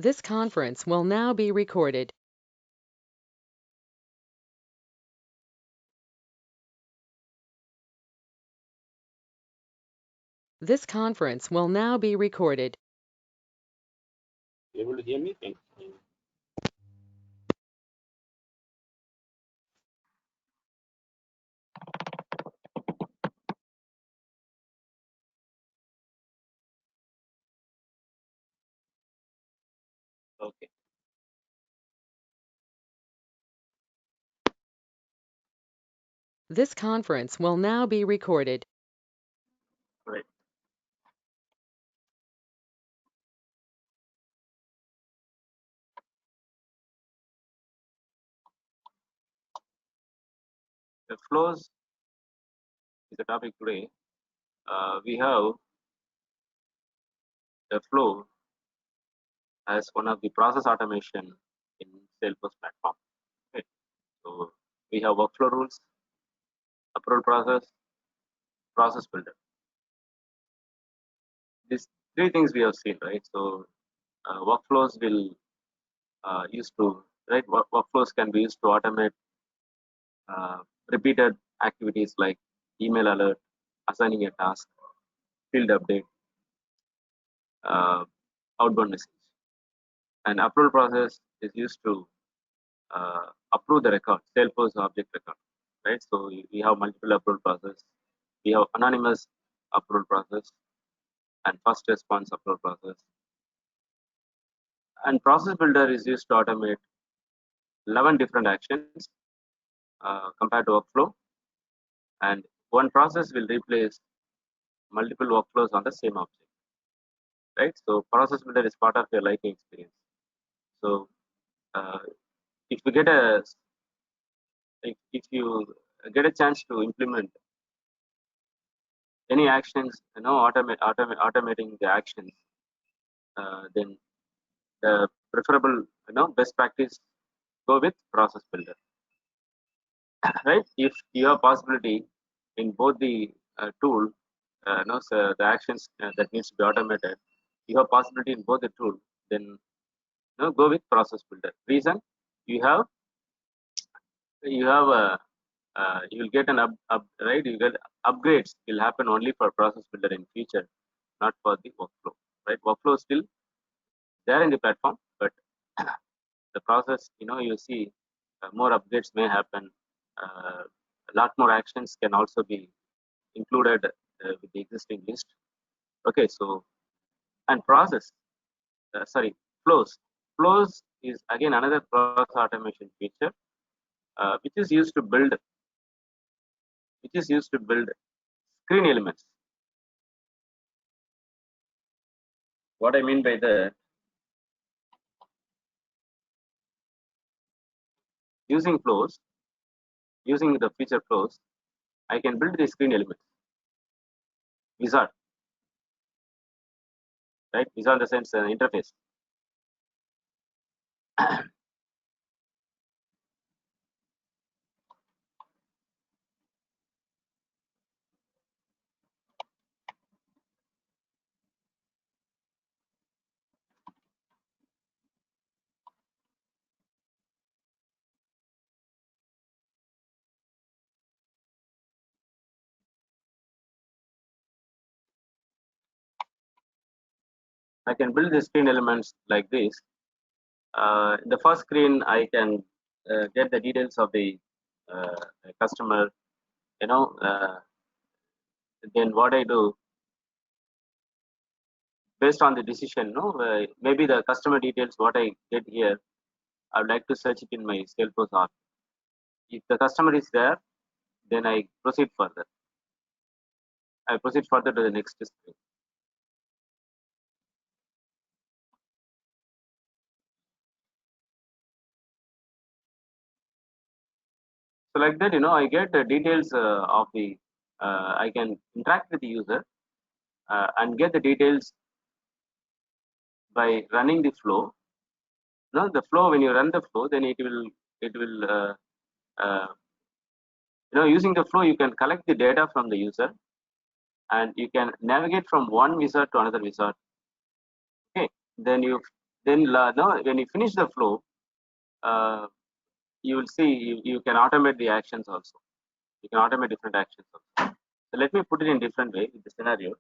This conference will now be recorded. This conference will now be recorded. Able to hear me? Thank you. Okay. This conference will now be recorded. Right. The flows is the topic today. We have the flow as one of the process automation in Salesforce platform. Okay. So we have workflow rules, approval process builder. These three things we have seen, right? So workflows will used to right. Workflows can be used to automate repeated activities like email alert, assigning a task, field update, outbound message. And approval process is used to approve the record, Salesforce object record, right? So we have multiple approval process. We have anonymous approval process and first response approval process. And process builder is used to automate 11 different actions compared to workflow. And one process will replace multiple workflows on the same object, right? So process builder is part of your liking experience. So uh, if you get a if you get a chance to implement any actions, automating the actions, then the preferable, best practice, go with process builder, right? If you have possibility in both the tool, so the actions that needs to be automated, you have possibility in both the tool, then go with process builder. Reason, you have a you will get an right. You get upgrades will happen only for process builder in future, not for the workflow. Right, workflow is still there in the platform, but the process, you see more updates may happen. A lot more actions can also be included with the existing list. Okay, so and process, sorry, flows. Flows is again another process automation feature, which is used to build screen elements. What I mean by that, using the feature flows, I can build the screen elements. Wizard, right? Wizard in the sense interface. I can build the screen elements like this. In the first screen, I can get the details of the customer. Then what I do based on the decision, maybe the customer details what I get here, I would like to search it in my Salesforce app. If the customer is there, then I proceed further. I proceed further to the next screen. So like that, I get the details of the, I can interact with the user and get the details by running the flow. The flow, when you run the flow, then it will, using the flow, you can collect the data from the user and you can navigate from one wizard to another wizard. Okay, then then no, when you finish the flow, you will see you can automate the actions also. You can automate different actions also. So let me put it in different way with the scenario.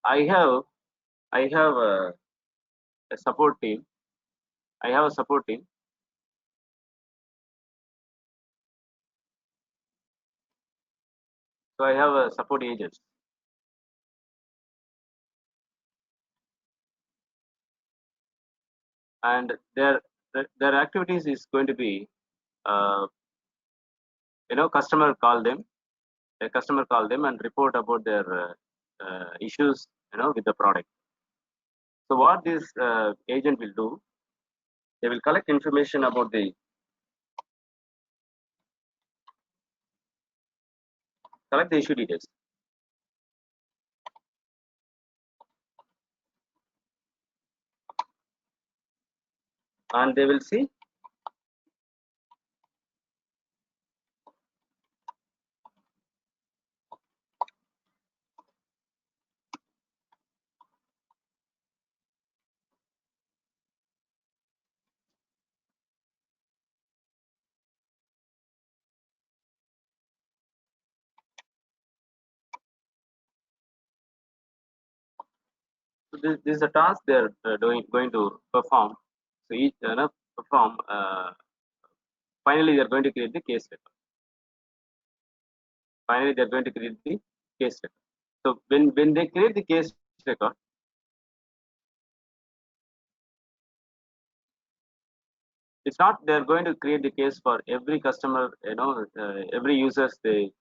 I have a support team. I have a support team. So I have a support agents, and their activities is going to be, uh, customer call them, a customer call them and report about their issues, with the product. So what this agent will do, they will collect information about the issue details, and they will see so this is a task they are going to perform. So each perform. Finally, they are going to create the case record. Finally, they are going to create the case record. So when they create the case record, it's not they are going to create the case for every customer. Every users they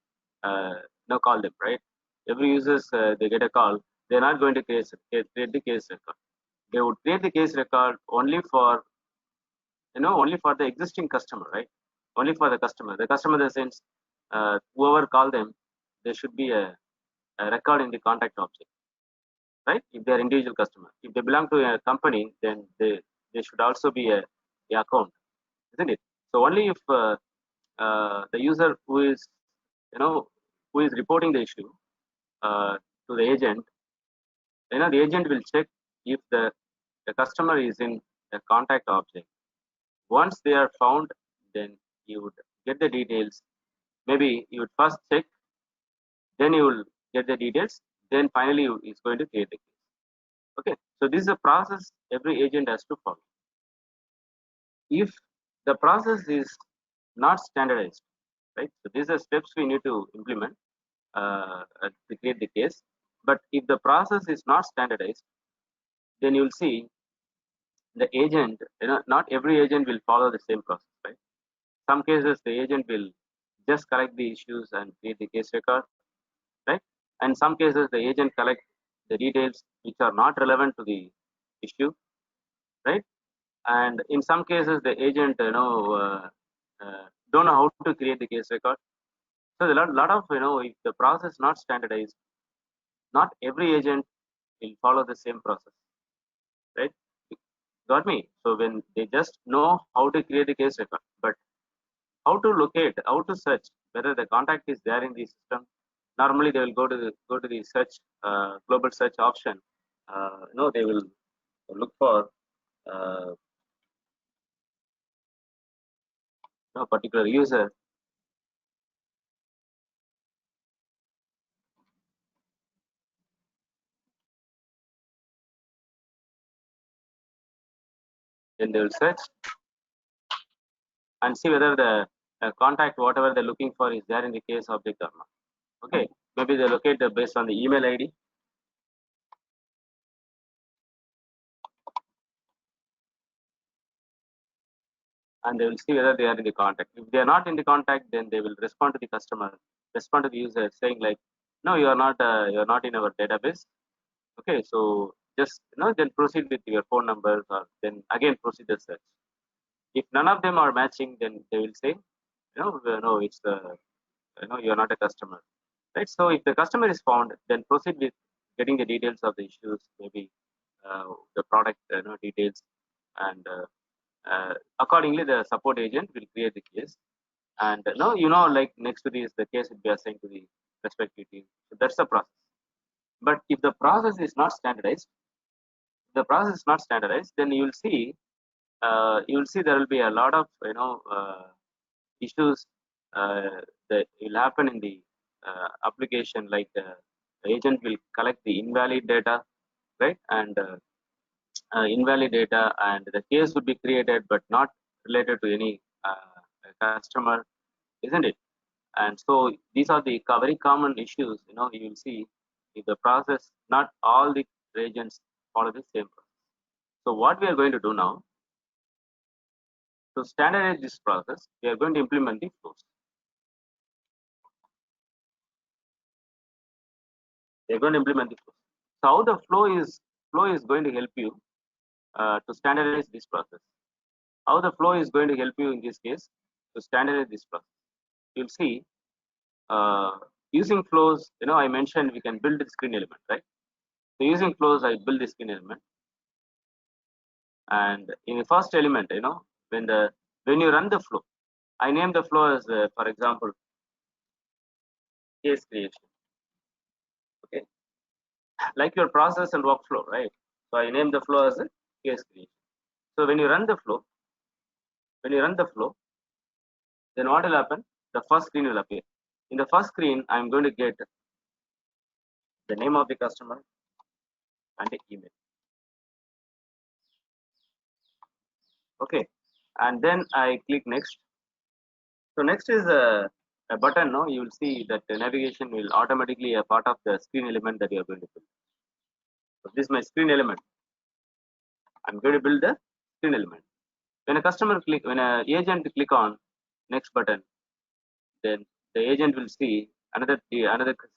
call them, right. Every users they get a call. They're not going to create the case record. They would create the case record only for only for the existing customer, right? Only for the customer. The customer in the sense, whoever call them, there should be a record in the contact object, right? If they are individual customer, if they belong to a company, then they should also be a account, isn't it? So only if the user you know who is reporting the issue to the agent, the agent will check if the customer is in the contact object. Once they are found, then you would get the details. Maybe you would first check, then you will get the details, then finally is going to create the case. Okay, so this is a process every agent has to follow. If the process is not standardized, right? So these are steps we need to implement to create the case. But if the process is not standardized, then you'll see the agent, not every agent will follow the same process, right? Some cases the agent will just collect the issues and create the case record, right? And some cases the agent collect the details which are not relevant to the issue, right? And in some cases the agent don't know how to create the case record. So there are a lot of if the process not standardized, not every agent will follow the same process, right? Got me? So when they just know how to create the case record, but how to locate, how to search whether the contact is there in the system. Normally, they will go to the search global search option. They will look for particular user. Then they will search and see whether the contact, whatever they're looking for, is there in the case object or not. Okay, maybe they locate based on the email ID. And they will see whether they are in the contact. If they are not in the contact, then they will respond to the customer, respond to the user, saying like, "No, you are not in our database." Okay, so just then proceed with your phone numbers, or then again proceed the search. If none of them are matching, then they will say, no, it's you are not a customer, right? So if the customer is found, then proceed with getting the details of the issues, maybe the product details, and accordingly the support agent will create the case. And like next to this, the case will be assigned to the respective team. So that's the process. But if the process is not standardized, the process is not standardized, then you will see there will be a lot of issues that will happen in the application, like the agent will collect the invalid data, right? And invalid data, and the case would be created but not related to any customer, isn't it? And so these are the very common issues. You will see in the process, not all the agents follow the same process. So what we are going to do now, to standardize this process, we are going to implement the flows. We are going to implement the flows. So how the flow is going to help you to standardize this process. How the flow is going to help you in this case to standardize this process. You'll see using flows. I mentioned we can build the screen element, right? So using flows, I build the screen element, and in the first element, when you run the flow, I name the flow as, for example, case creation. Okay, like your process and workflow, right? So I name the flow as a case creation. So when you run the flow, then what will happen? The first screen will appear. In the first screen, I'm going to get the name of the customer and the email. Okay, and then I click next. So next is a button. No, you will see that the navigation will automatically a part of the screen element that you are going to build. So this is my screen element. I'm going to build the screen element. When an agent click on next button, then the agent will see another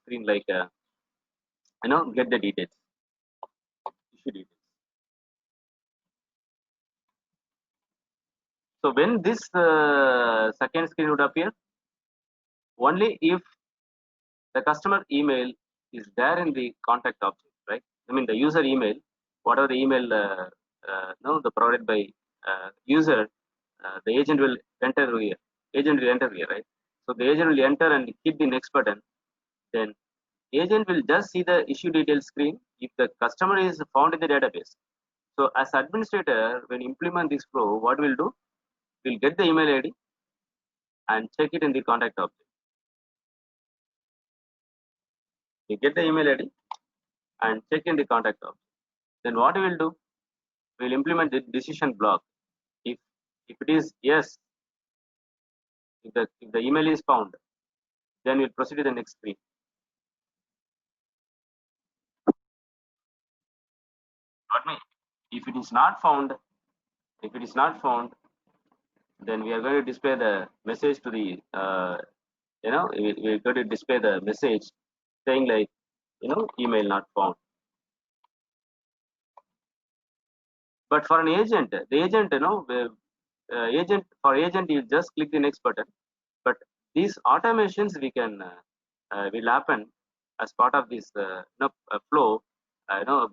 screen, like get the details, issue details. So when this second screen would appear, only if the customer email is there in the contact object, right? I mean the user email, whatever the email the provided by user, the agent will enter here. Right? So the agent will enter and hit the next button. Then agent will just see the issue details screen if the customer is found in the database. So as administrator, when implement this flow, what we'll do? We'll get the email ID and check it in the contact object. We get the email ID and check in the contact object. Then what we will do? We'll implement the decision block. If it is yes, if the email is found, then we'll proceed to the next screen. Got me? If it is not found, then we are going to display the message to the we're going to display the message saying like email not found. But for an agent, the agent you just click the next button. But these automations we can will happen as part of this flow.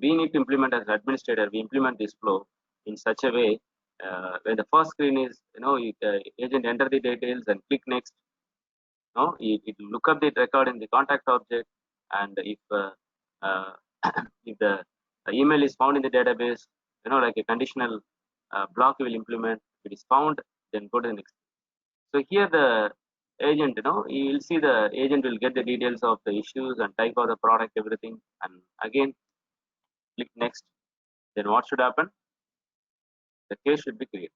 We need to implement as administrator. We implement this flow in such a way when the first screen is agent enter the details and click next. It will look up the record in the contact object, and if if the email is found in the database, like a conditional block will implement. If it is found, then go to the next. So here the agent, you will see the agent will get the details of the issues and type of the product, everything, and again click next. Then what should happen? The case should be created.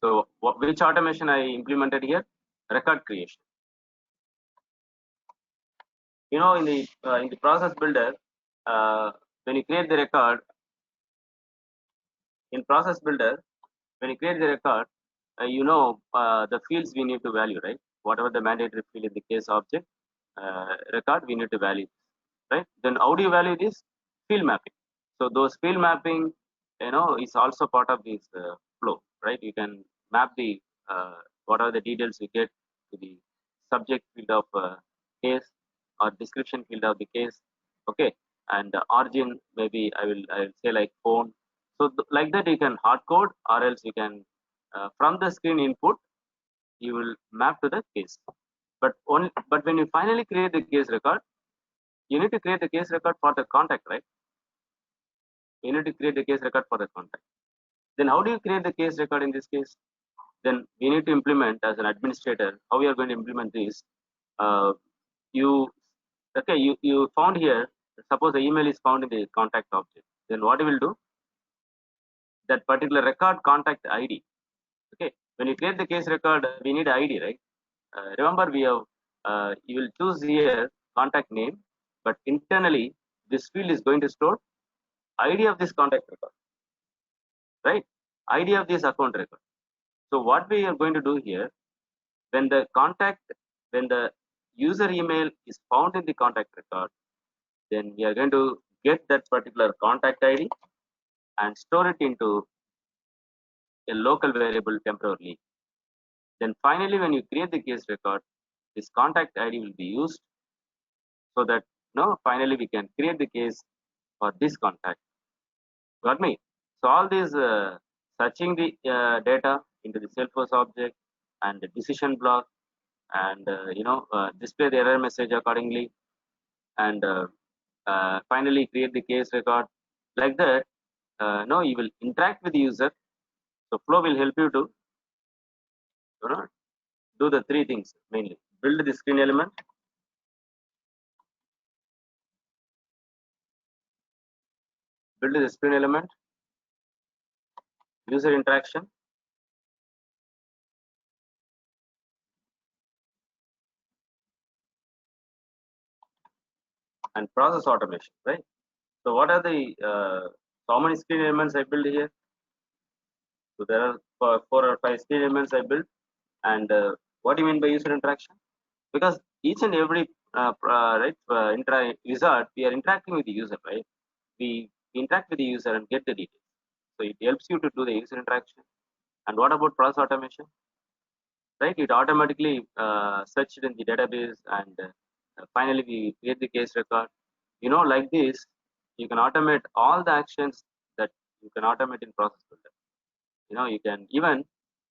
So which automation I implemented here? Record creation. In the process builder, when you create the record in process builder, when you create the record, the fields we need to value, right? Whatever the mandatory field in the case object record, we need to value, right? Then how do you value this? Field mapping. So those field mapping, is also part of this flow, right? You can map the what are the details you get to the subject field of case or description field of the case, okay? And the origin, maybe I will say like phone. So like that you can hard code, or else you can from the screen input you will map to the case. But when you finally create the case record, you need to create the case record for the contact, right? We need to create the case record for the contact. Then how do you create the case record in this case? Then we need to implement as an administrator how we are going to implement this. Uh, you okay? You found here. Suppose the email is found in the contact object. Then what you will do? That particular record contact ID. Okay. When you create the case record, we need ID, right? Remember, we have you will choose here contact name, but internally this field is going to store ID of this contact record, right? ID of this account record. So what we are going to do here, when the when the user email is found in the contact record, then we are going to get that particular contact ID and store it into a local variable temporarily. Then finally, when you create the case record, this contact ID will be used so that finally we can create the case for this contact. Got me? So all these searching the data into the Salesforce object and the decision block and display the error message accordingly and finally create the case record like that. No, you will interact with the user. So flow will help you to do the three things mainly: build the screen element, user interaction, and process automation. Right. So what are the how many screen elements I build here? So there are four or five screen elements I built. And what do you mean by user interaction? Because each and every wizard, we are interacting with the user, right? We interact with the user and get the details. So it helps you to do the user interaction. And what about process automation? Right? It automatically searched in the database and finally we create the case record. Like this, you can automate all the actions that you can automate in process builder. You can even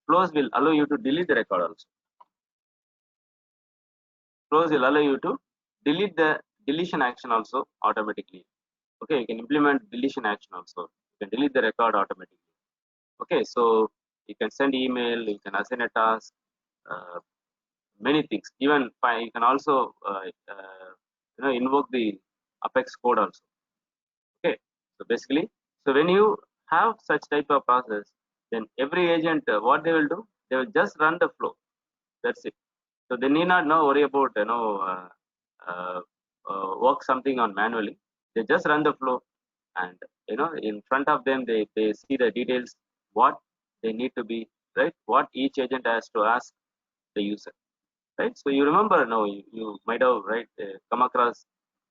flows will allow you to delete the record also. Flows will allow you to delete the deletion action also automatically. Okay, you can implement deletion action also. You can delete the record automatically. Okay, so you can send email, you can assign a task, uh, many things. Even you can also invoke the Apex code also. Okay, so basically, so when you have such type of process, then every agent what they will do, they will just run the flow. That's it. So they need not worry about uh, work something on manually. They just run the flow, and in front of them they see the details what they need to be, right, what each agent has to ask the user, right. So you remember now you might have come across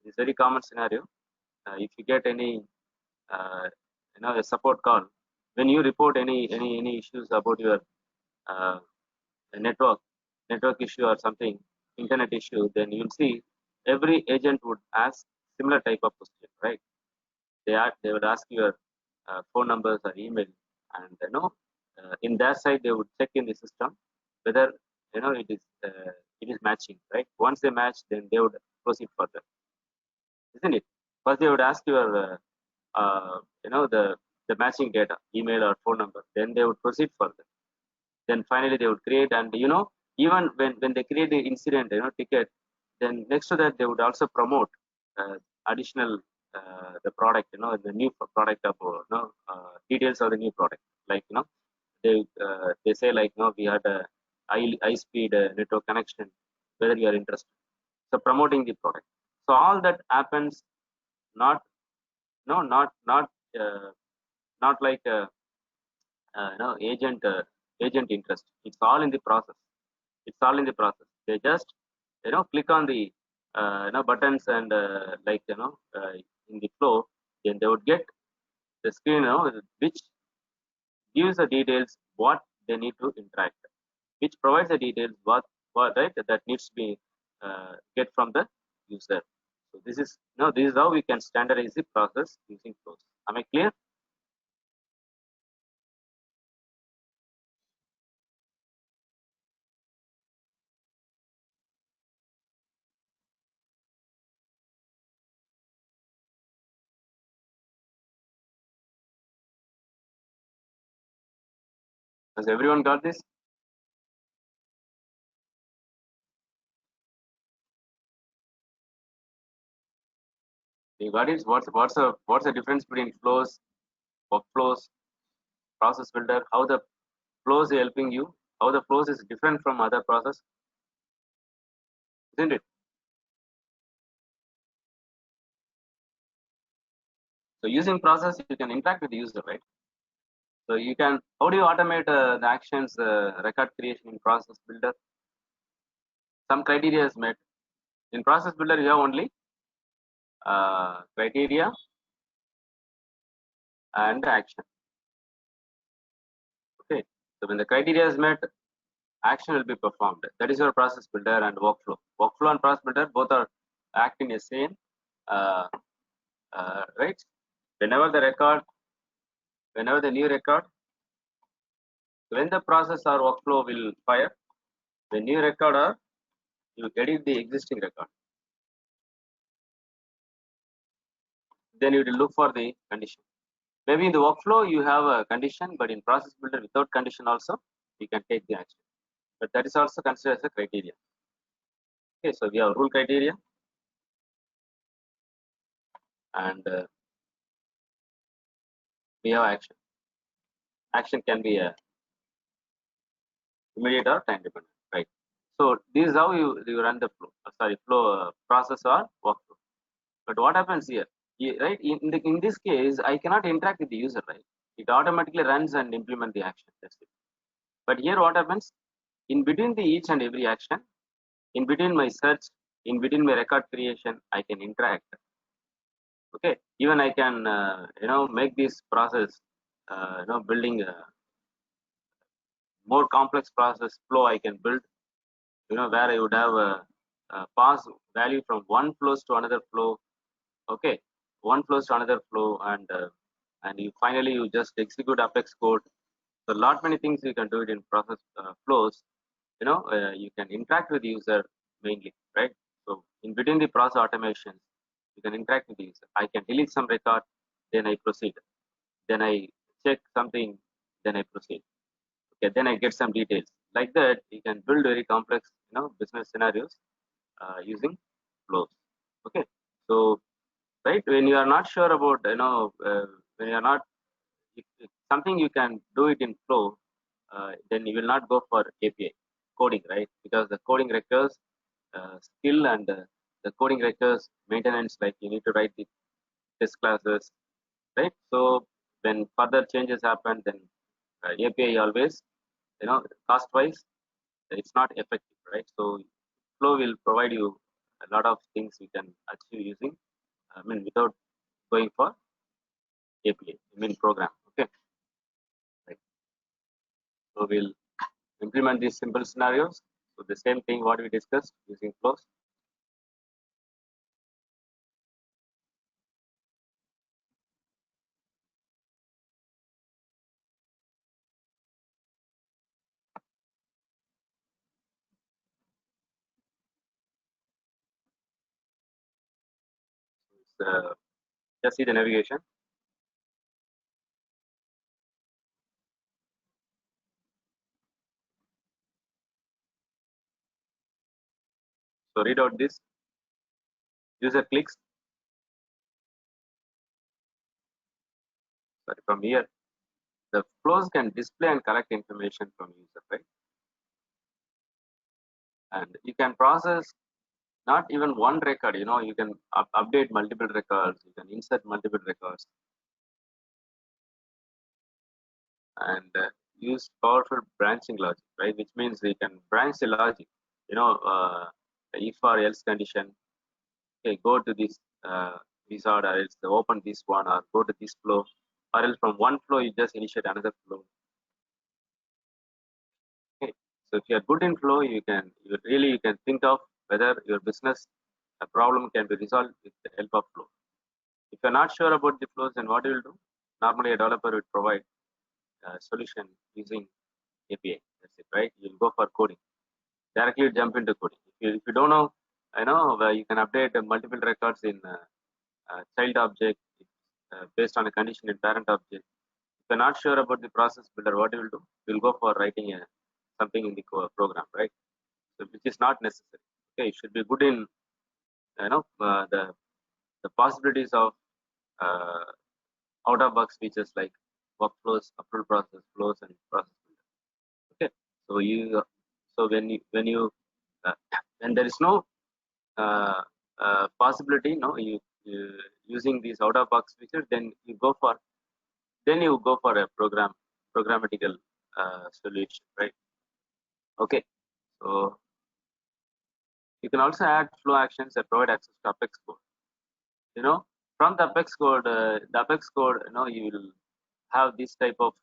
this very common scenario. If you get any uh, a support call, when you report any issues about your uh, network issue or something, internet issue, then you'll see every agent would ask similar type of question, right? They would ask your phone numbers or email, and in their side they would check in the system whether it is matching, right? Once they match, then they would proceed further, isn't it? First they would ask your the matching data, email or phone number, then they would proceed further. Then finally they would create, and even when they create the incident ticket, then next to that they would also promote uh, additional the product, the new product of details of the new product, like they say like we had a high speed network connection, whether you are interested, so promoting the product. So all that happens, not no not not uh, not like agent agent interest. It's all in the process. It's all in the process. They just click on the buttons and in the flow, then they would get the screen which gives the details what they need to interact, which provides the details what right that needs to be get from the user. So this is how we can standardize the process using flows. Am I clear? Has everyone got this? You got it? What's the difference between flows, workflows, process builder? How the flows is helping you? How the flows is different from other process, isn't it? So using process, you can interact with the user, right? So you can. How do you automate the actions, record creation in process builder? Some criteria is met. In process builder, you have only criteria and action. Okay. So when the criteria is met, action will be performed. That is your process builder and workflow. Workflow and process builder both are acting as same, right? Whenever the new record, when the process or workflow will fire, the new record or you edit the existing record. Then you will look for the condition. Maybe in the workflow you have a condition, but in process builder without condition also you can take the action. But that is also considered as a criteria. Okay, so we have rule criteria and we have action. Action can be a immediate or time dependent, right? So this is how you run the flow process or workflow. But what happens here, right? In this case, I cannot interact with the user, right? It automatically runs and implement the action. That's it. But here, what happens? In between the each and every action, in between my search, in between my record creation, I can interact. Okay, even I can make this process, building a more complex process flow. I can build, where I would have a pass value from one flows to another flow. Okay, one flows to another flow, and you finally you just execute Apex code. So lot many things you can do it in process flows. You can interact with the user mainly, right? So in between the process automations, you can interact with the user. I can delete some record, then I proceed. Then I check something, then I proceed. Okay, then I get some details. Like that, you can build very complex, business scenarios using flows. Okay, so right when you are not sure about, when you are not, if something you can do it in flow, then you will not go for API coding, right? Because the coding requires skill and the coding requires maintenance. Like you need to write the test classes, right? So when further changes happen, then API always, cost wise, it's not effective, right? So flow will provide you a lot of things you can achieve using, without going for API, program. Okay, right. So we'll implement these simple scenarios. So the same thing what we discussed using flows. Just see the navigation. So read out this. User clicks. Sorry, from here, the flows can display and collect information from user, right? And you can process not even one record. You can update multiple records. You can insert multiple records, and use powerful branching logic, right? Which means you can branch the logic. If or else condition. Okay, go to this wizard, or else open this one, or go to this flow, or else from one flow you just initiate another flow. Okay, so if you are good in flow, you can think of whether your business a problem can be resolved with the help of flow. If you're not sure about the flows, then what you will do? Normally, a developer would provide a solution using API. That's it, right? You'll go for coding. Directly jump into coding. If you don't know, I know where you can update multiple records in child object based on a condition in parent object. you're not sure about the process builder, what you will do? You'll go for writing something in the program, right? So which is not necessary. Okay, it should be good in the possibilities of uh, out of box features like workflows, approval process flows, and process builder. Okay, so when you uh, when there is no uh, possibility, you using these out of box features, then you go for a programmatical solution, right? Okay, so you can also add flow actions that provide access to Apex code. From the Apex code, you will have this type of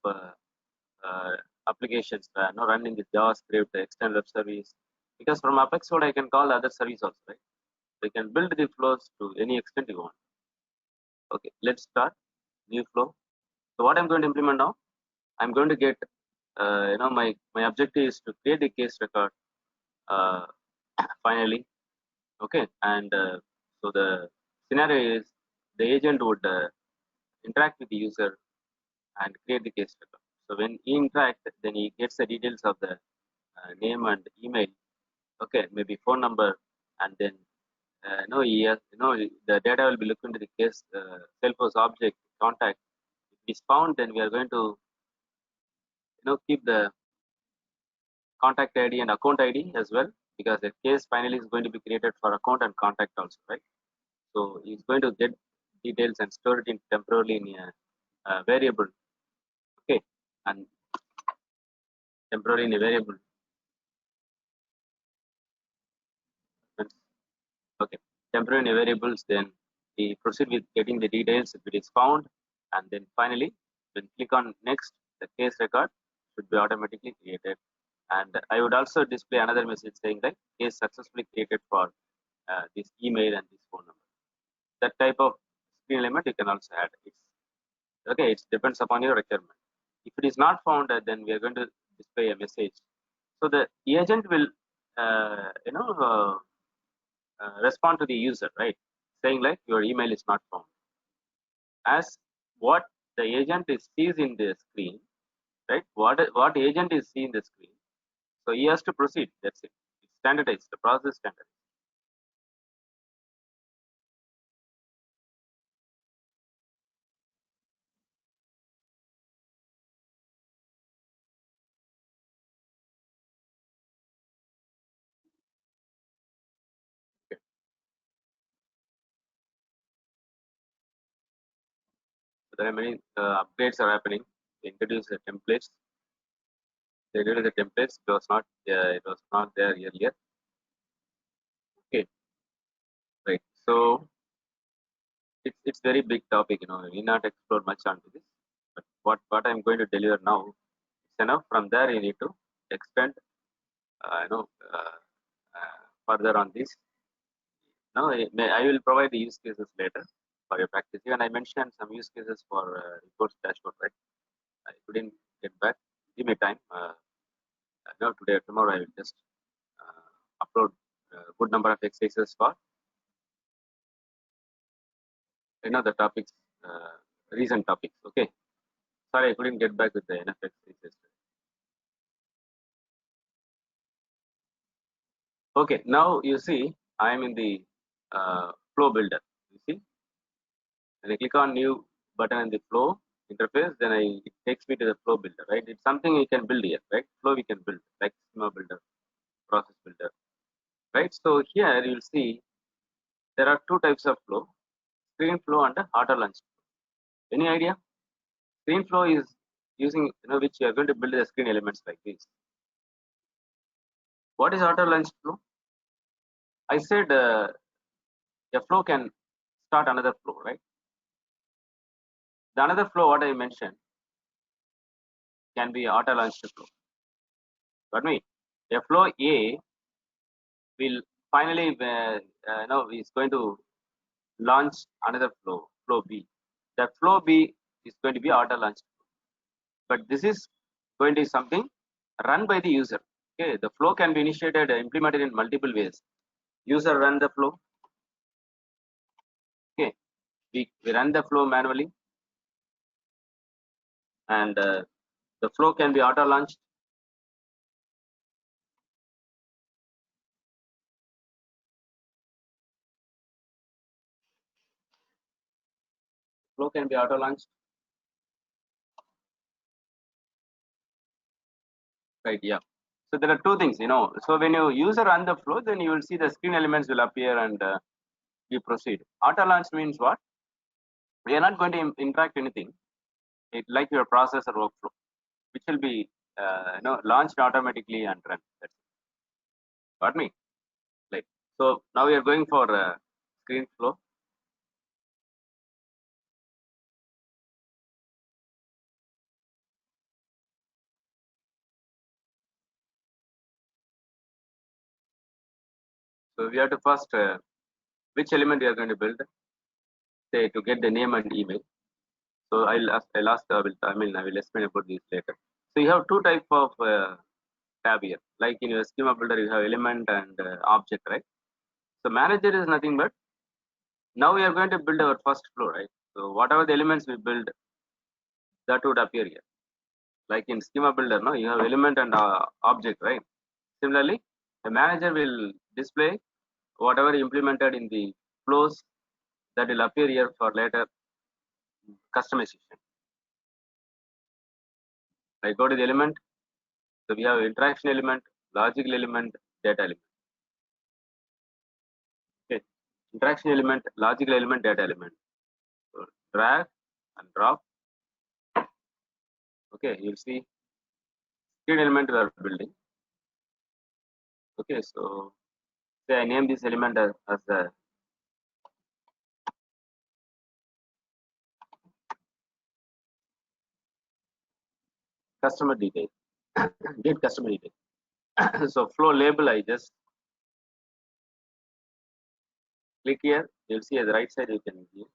applications running with JavaScript, external web service. Because from Apex code, I can call other service also, right? So you can build the flows to any extent you want. Okay, let's start new flow. So what I'm going to implement now, I'm going to get, my objective is to create the case record uh, finally. Okay, and so the scenario is the agent would interact with the user and create the case record. So when he interacts, then he gets the details of the name and email. Okay, maybe phone number, and then he has, the data will be looked into the case Salesforce object contact. If it is found, then we are going to keep the contact ID and account ID as well, because the case finally is going to be created for account and contact also, right? So he's going to get details and store it in temporarily in a variable. Okay, and temporarily in a variable. Okay, temporary variables. Then we proceed with getting the details if it is found, and then finally, when click on next, the case record should be automatically created. And I would also display another message saying that case successfully created for this email and this phone number. That type of screen element you can also add. Okay. It depends upon your requirement. If it is not found, then we are going to display a message. So the agent will, respond to the user, right? Saying like your email is not found. As what the agent sees in the screen, right? What agent is seeing the screen. So he has to proceed. That's it. It's standardized. The process is standardized. Okay. So there are many upgrades are happening. They introduce the templates. They introduce the templates. It was not there earlier. Okay. Right. So it's very big topic. We need not explore much onto this. But what I'm going to deliver now is enough. From there, you need to extend further on this. Now, I will provide the use cases later for your practice. Even I mentioned some use cases for reports dashboard, right? I couldn't get back. Give me time. Today or tomorrow, I will just upload a good number of exercises for the topics, recent topics. Okay. Sorry, I couldn't get back with the enough exercises. Okay. Now you see, I am in the flow builder. You see, when I click on new button in the flow interface, then it takes me to the flow builder, right? It's something we can build here, right? Flow we can build, like schema builder, process builder, right? So here you'll see there are two types of flow: screen flow and auto launch flow. Any idea? Screen flow is using which you are going to build the screen elements like this. What is auto launch flow? I said a flow can start another flow, right? The another flow what I mentioned can be auto launched flow. Got me? A flow A will finally is going to launch another flow B. That flow B is going to be auto launched, but this is going to be something run by the user. Okay, the flow can be initiated implemented in multiple ways. User run the flow. Okay, we run the flow manually. and the flow can be auto launched. Flow can be auto launched. Right, yeah. So there are two things, So when you user run the flow, then you will see the screen elements will appear and you proceed. Auto launch means what? We are not going to interact anything. It like your process or workflow, which will be launched automatically and run. That's it. Got me? Like so. Now we are going for screen flow. So we have to first which element we are going to build. Say to get the name and email. So I will explain about this later. So you have two type of tab here. Like in your schema builder, you have element and object, right? So manager is nothing but now we are going to build our first flow, right? So whatever the elements we build, that would appear here. Like in schema builder, no, you have element and object, right? Similarly, the manager will display whatever implemented in the flows that will appear here for later customization. I go to the element. So we have interaction element, logical element, data element. Okay, interaction element, logical element, data element. So drag and drop. Okay, you'll see screen element we are building. Okay, so say I name this element as the customer detail. Get customer detail. So flow label, I just click here. You'll see at the right side you can view.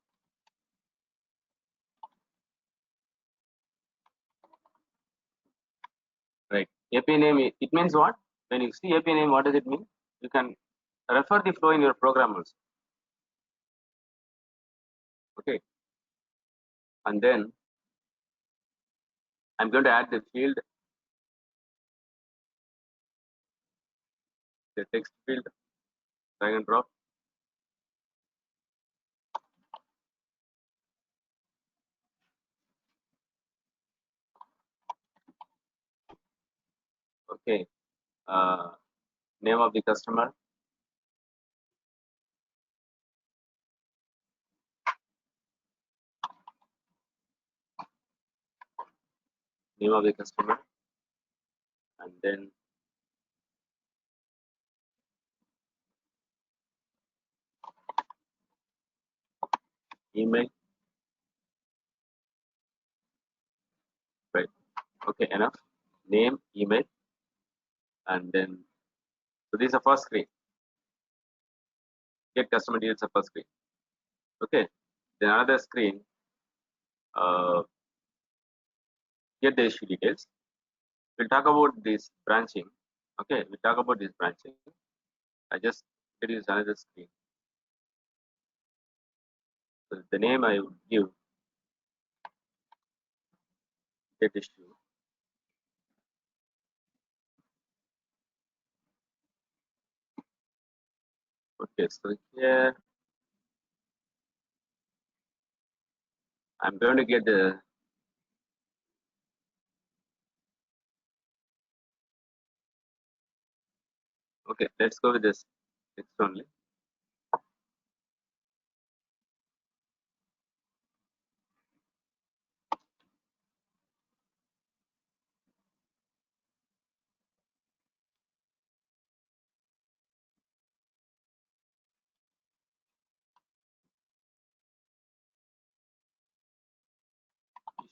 Right. API name, it means what? When you see API name, what does it mean? You can refer the flow in your program also. Okay. And then I'm going to add the field, the text field, drag and drop. Okay. Name of the customer. Name of the customer. And then email. Right. Okay, enough. Name, email, and then so this is the first screen. Get customer details the first screen. Okay. Then another screen. Get the issue details. We'll talk about this branching. Okay, we'll talk about this branching. I just introduce another screen. So the name I would give get issue. Okay, so here I'm going to get the okay, let's go with this text only.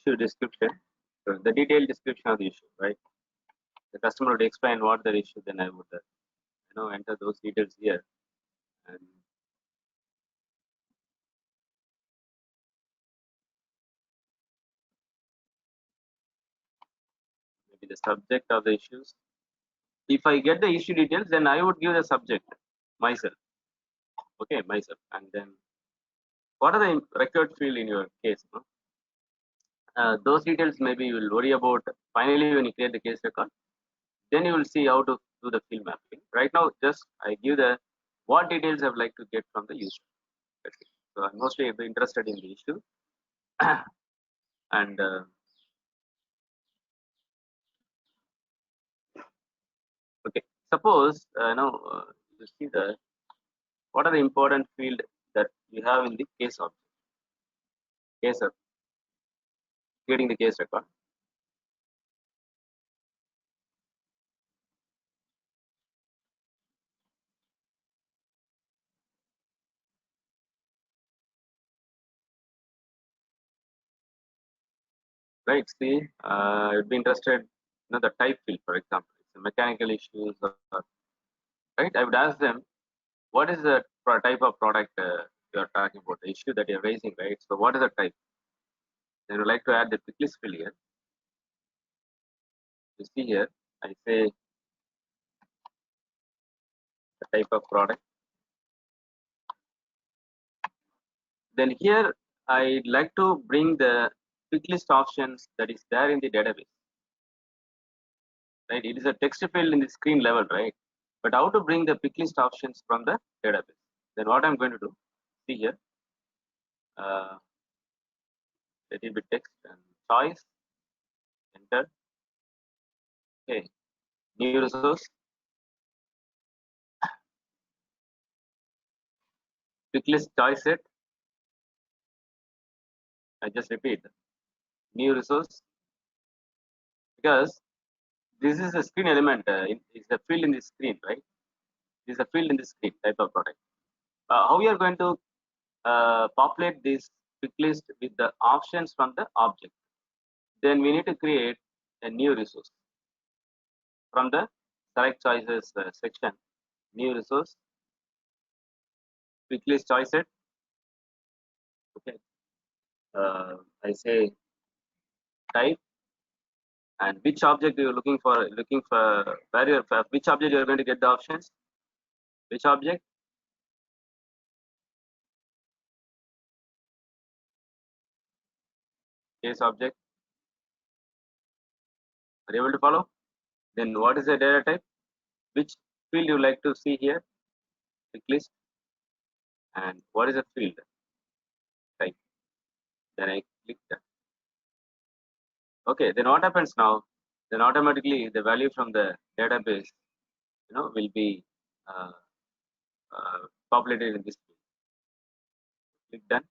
Issue description. So the detailed description of the issue, right? The customer would explain what the issue, then I would enter those details here and maybe the subject of the issues. If I get the issue details, then I would give the subject myself. Okay, myself, and then what are the record field in your case? No? those details maybe you will worry about finally when you create the case record. Then you will see how to do the field mapping. Right now, just I give the what details I would like to get from the user. Okay. So I'm mostly interested in the issue, and okay. Suppose you see the what are the important field that you have in the case of case of creating the case record. Right. See, I'd be interested. The type field, for example, it's a mechanical issues, right? I would ask them what is the type of product you're talking about, the issue that you're raising, right? So what is the type? Then I would like to add the quick list field here. You see here, I say the type of product. Then here, I'd like to bring the quick list options that is there in the database, right? It is a text field in the screen level, right? But how to bring the quick list options from the database? Then what I'm going to do, see here, let it be text and choice, enter, okay, new resource, quick list choice set. I just repeat, new resource, because this is a screen element, it's a field in the screen, right? This is a field in the screen type of product. How we are going to populate this quick list with the options from the object? Then we need to create a new resource from the select choices section. New resource, quick list choice set. Okay, I say type and which object you're looking for. Looking for where you're which object you're going to get the options. Which object? Case object. Are you able to follow? Then what is the data type? Which field you like to see here? Quick list. And what is the field type? Then I click that. Okay, then what happens now? Then automatically the value from the database, will be uh, populated in this field. Click done.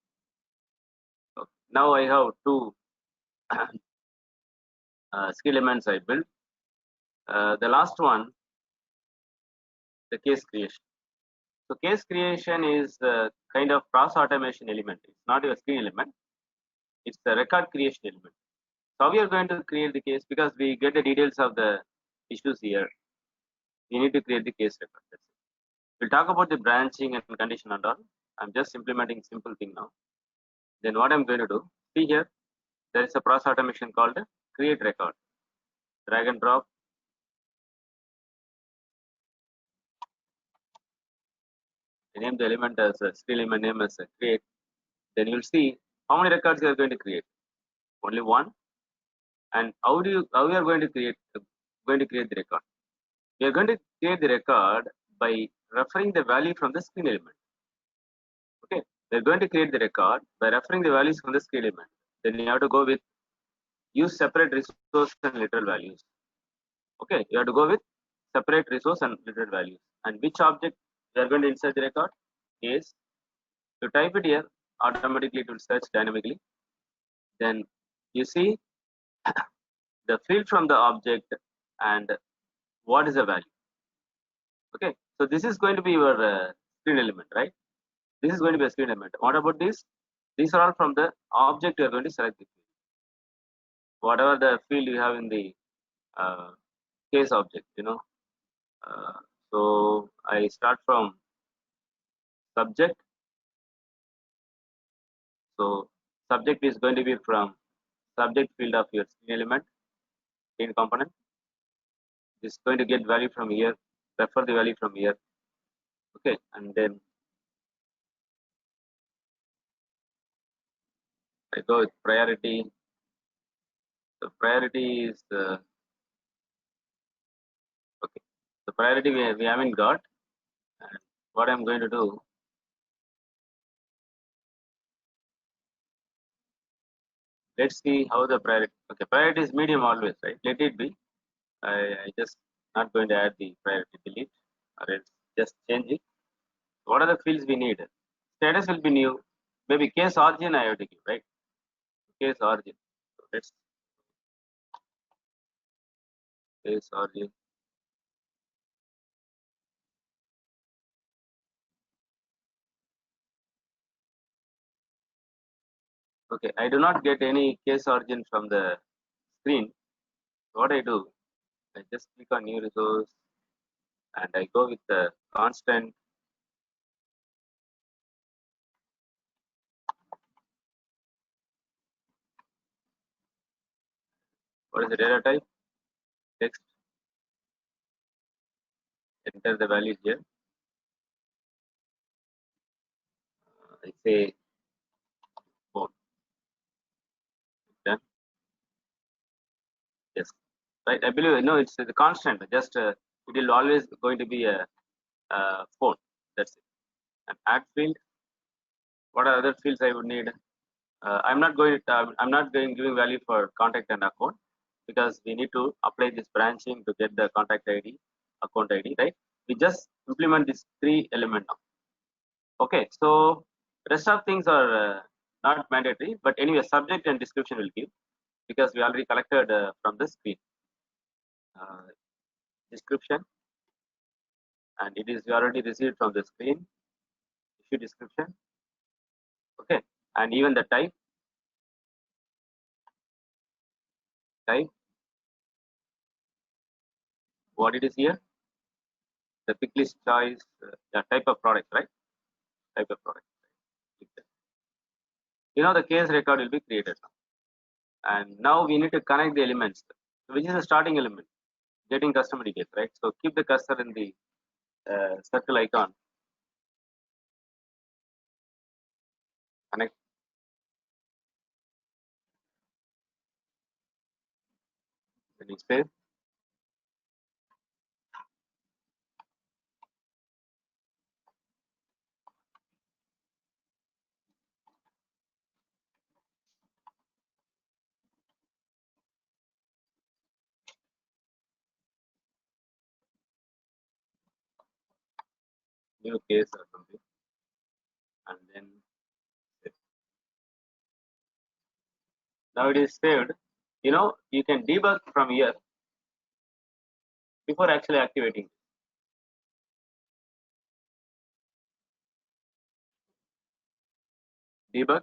Okay. Now I have two skill elements I built. The last one, the case creation. So case creation is a kind of process automation element. It's not a screen element. It's the record creation element. So we are going to create the case because we get the details of the issues here. We need to create the case record. That's it. We'll talk about the branching and condition and all. I'm just implementing simple thing now. Then what I'm going to do, see here, there is a process automation called create record. Drag and drop. I name the element as a skill element name as a create. Then you'll see how many records you are going to create. Only one. And how we are going to create the record? We are going to create the record by referring the value from the screen element. Okay, we are going to create the record by referring the values from the screen element. Then you have to go with use separate resource and literal values. Okay, you have to go with separate resource and literal values. And which object we are going to insert the record? Case. You type it here, automatically it will search dynamically. Then you see the field from the object and what is the value. Okay, so this is going to be your screen element, right? This is going to be a screen element. What about this? These are all from the object you are going to select the field. Whatever the field you have in the uh, case object, so I start from subject. So subject is going to be from subject field of your screen element, screen component. This is going to get value from here, refer the value from here. Okay, and then I go with priority, So priority is okay. The priority we haven't got. And what I'm going to do, let's see how the priority. Okay, priority is medium always, right? Let it be. I just not going to add the priority, delete, or else just change it. What are the fields we need? Status will be new. Maybe case origin I have to give, right? Case origin. So let's case origin. Okay, I do not get any case origin from the screen. What I do, I just click on new resource and I go with the constant. What is the data type? Text. Enter the values here. I say phone. Done. Yes. Right. I believe no, it's the constant. Just it will always going to be a phone. That's it. And add field. What are other fields I would need? I'm not going. I'm not going giving value for contact and account because we need to apply this branching to get the contact ID, account ID, right? We just implement these three element now. Okay, so rest of things are not mandatory, but anyway, subject and description will give because we already collected from the screen. Description, and it is already received from the screen. Issue description, okay, and even the type, what it is here, the pick list choice, the type of product, right? Type of product. You know the case record will be created now. And now we need to connect the elements, which is the starting element, getting customer details, right? So keep the cursor in the circle icon. Connect. When you save, new case or something, and then save. Now it is saved. You know, you can debug from here before actually activating. Debug.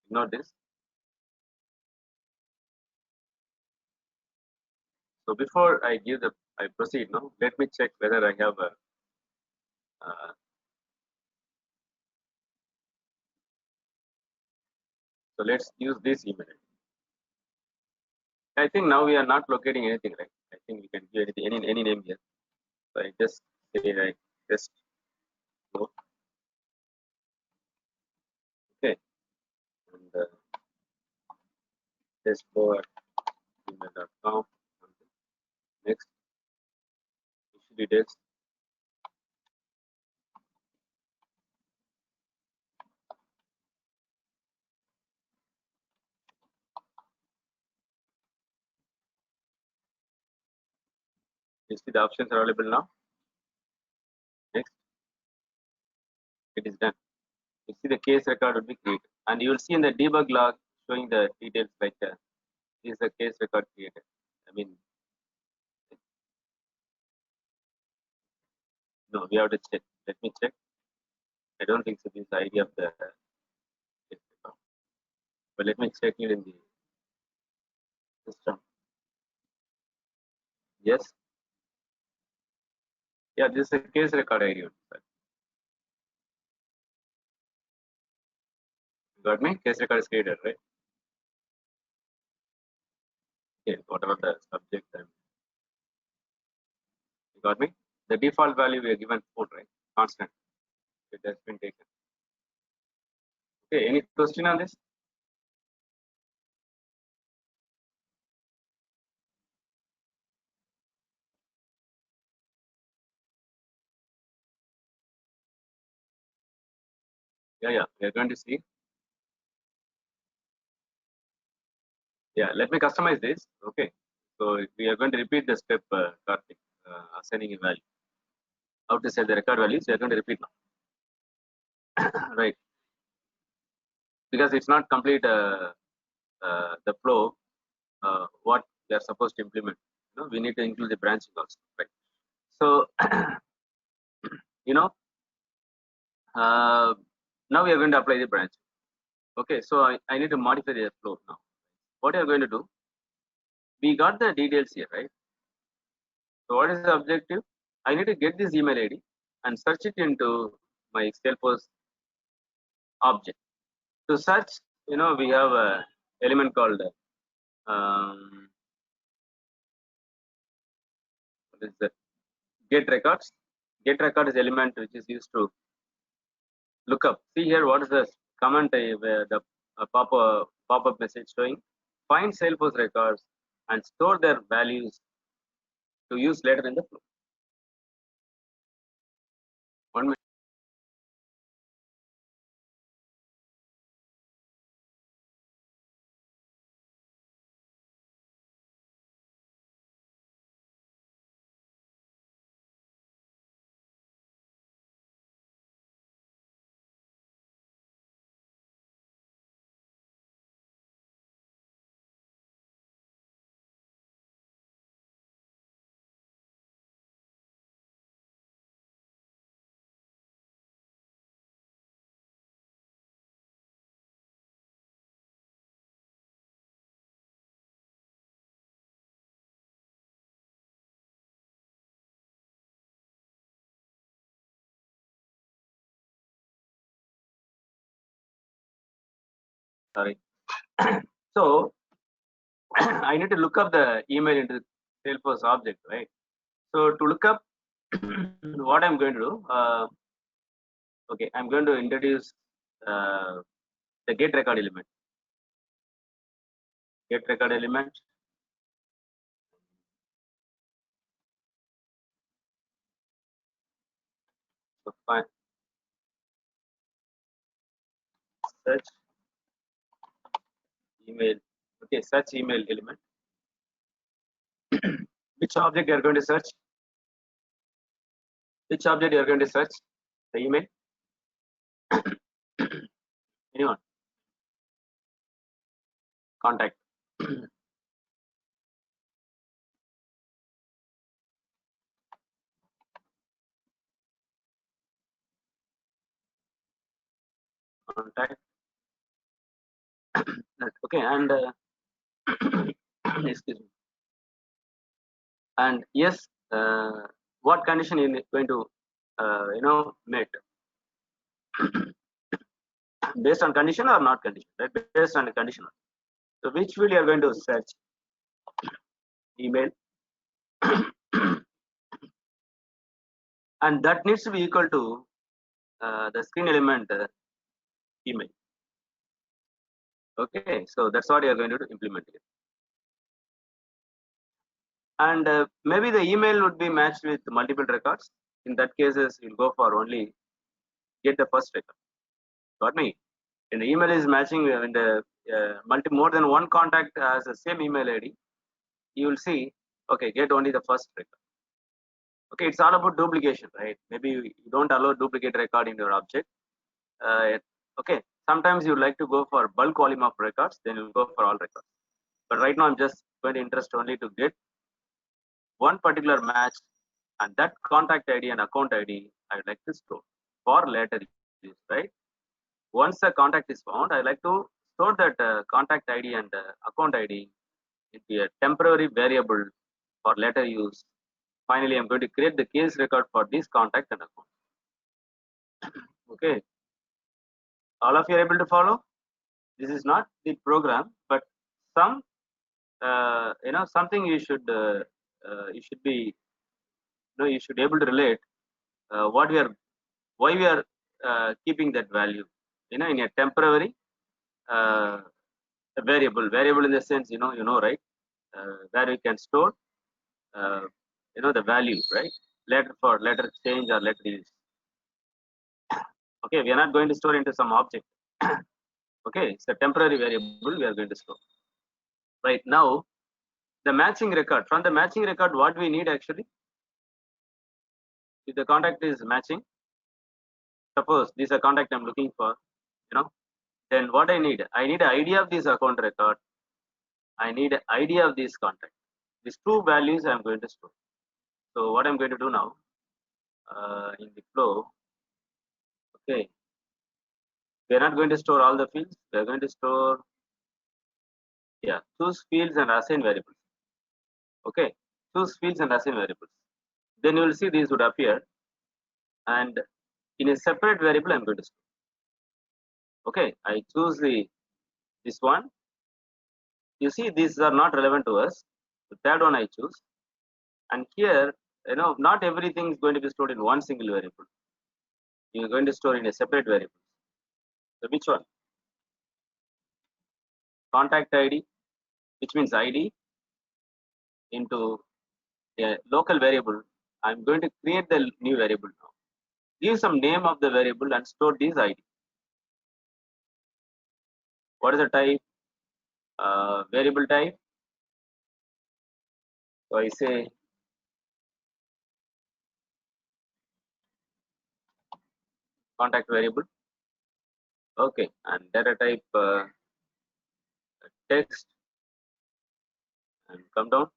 Ignore this. So before I proceed now, let me check whether I have a, so let's use this email. I think now we are not locating anything, right? I think we can give anything, any name here. So I just say like test go. Okay, and test go at gmail.com. Next, issue details. You see the options are available now. Next, it is done. You see the case record will be created, and you will see in the debug log showing the details like this is the case record created. I mean, no, we have to check. Let me check. I don't think so. This is the idea of the case record. But let me check it in the system. Yes. Yeah, this is a case record ID. Got me? Case record is created, right? Okay, whatever the subject and You got me? The default value we are given 4, right? Constant. It has been taken. Okay, any question on this? Yeah, we are going to see. Yeah, let me customize this. Okay, so we are going to repeat the step, Karthik, assigning a value. How to set the record values? We are going to repeat now, right? Because it's not complete the flow. What we are supposed to implement. We need to include the branching also, right? So, you know, uh, now we are going to apply the branch. Okay, so I need to modify the flow now. What are you going to do? We got the details here, right? So what is the objective? I need to get this email ID and search it into my Salesforce object. To search, we have a element called um, what is that? Get records. Get record is element which is used to look up. See here, what is the comment where the pop-up message showing? Find Salesforce records and store their values to use later in the flow. 1 minute. Sorry. So I need to look up the email into the Salesforce object, right? So to look up, what I'm going to do, okay, I'm going to introduce the get record element. Get record element. So fine. Search email. Okay, search email element. Which object you are going to search? Which object you are going to search? The email. Anyone? Contact. Contact. Okay, and excuse me. And yes, what condition is going to met based on condition or not condition, right? Based on the condition. So which field you are going to search? Email. And that needs to be equal to the screen element email. Okay, so that's what you are going to implement here. And maybe the email would be matched with multiple records. In that cases, you'll go for only get the first record. Got me? And the email is matching when the more than one contact has the same email ID, you will see, okay, get only the first record. Okay, it's all about duplication, right? Maybe you don't allow duplicate record in your object. Okay, sometimes you like to go for bulk volume of records, then you go for all records. But right now, I'm just going to interest only to get one particular match, and that contact ID and account ID I would like to store for later use, right? Once the contact is found, I like to store that contact ID and account ID into a temporary variable for later use. Finally, I'm going to create the case record for this contact and account. Okay, all of you are able to follow. This is not the program, but some something you should be you should able to relate what we are, why we are keeping that value, in a temporary uh, variable in the sense, right, where we can store uh, the value, right, later for later change or later use. Okay, we are not going to store into some object. Okay, it's a temporary variable we are going to store. Right now, the matching record. From the matching record, what we need actually, if the contact is matching, suppose this is a contact I'm looking for, then what I need an idea of this account record. I need an idea of this contact. These two values I'm going to store. So what I'm going to do now, in the flow, okay, we are not going to store all the fields. We are going to store, yeah, choose fields and assign variables. Okay, choose fields and assign variables. Then you will see these would appear, and in a separate variable I'm going to store. Okay, I choose this one. You see these are not relevant to us. The third one I choose, and here, not everything is going to be stored in one single variable. You're going to store in a separate variable. So which one? Contact ID, which means ID into a local variable. I'm going to create the new variable now. Give some name of the variable and store this ID. What is the type? Variable type. So I say contact variable. Okay, and data type text, and come down,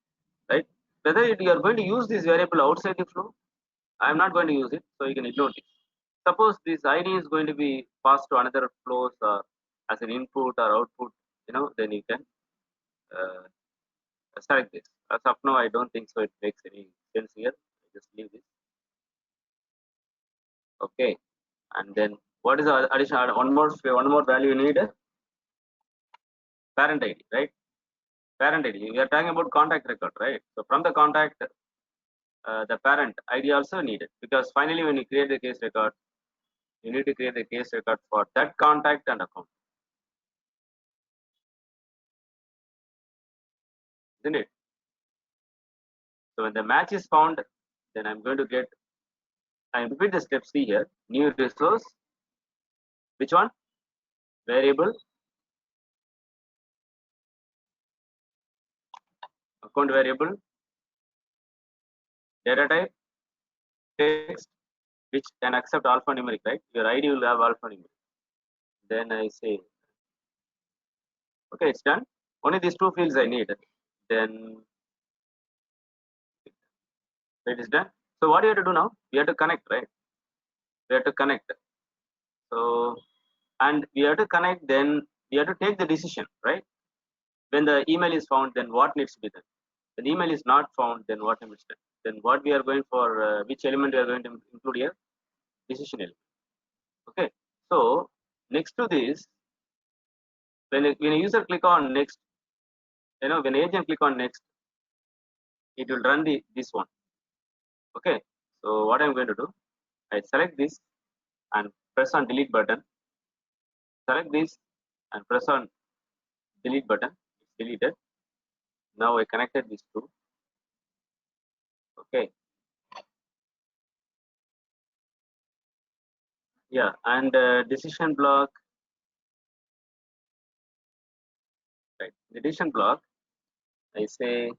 right? Whether you are going to use this variable outside the flow, I am not going to use it, so you can ignore it. Suppose this ID is going to be passed to another flows or as an input or output, then you can uh, select this. As of now, I don't think so. It makes any sense here. I just leave this. Okay, and then what is the additional? One more value you need, parent ID, right? Parent ID. We are talking about contact record, right? So from the contact, the parent ID also needed, because finally when you create the case record, you need to create the case record for that contact and account, isn't it? So when the match is found, then I'm going to get, I repeat the steps. See here, new resource, which one? Variable, account variable, data type, text, which can accept alphanumeric, right? Your ID will have alphanumeric. Then I say, okay, it's done. Only these two fields I need. Then it is done. So what do you have to do now? We have to connect, right? We have to connect. So, and we have to connect, then we have to take the decision, right? When the email is found, then what needs to be done? When the email is not found, then what needs to be done? Then what we are going for, which element we are going to include here? Decision element. Okay. So next to this, when a user click on next, when agent click on next, it will run this one. Okay. So what I'm going to do, I select this and press on delete button. Select this and press on delete button. It's deleted. Now I connected these two. Okay. Yeah, and decision block. Right. The decision block, I say,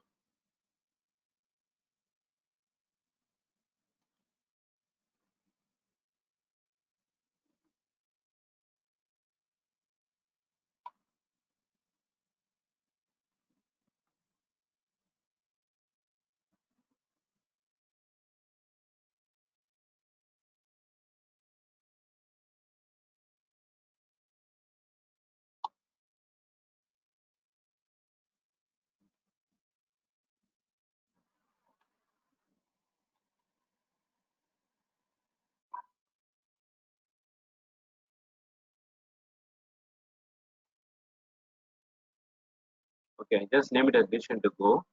okay, just name it as decision to go.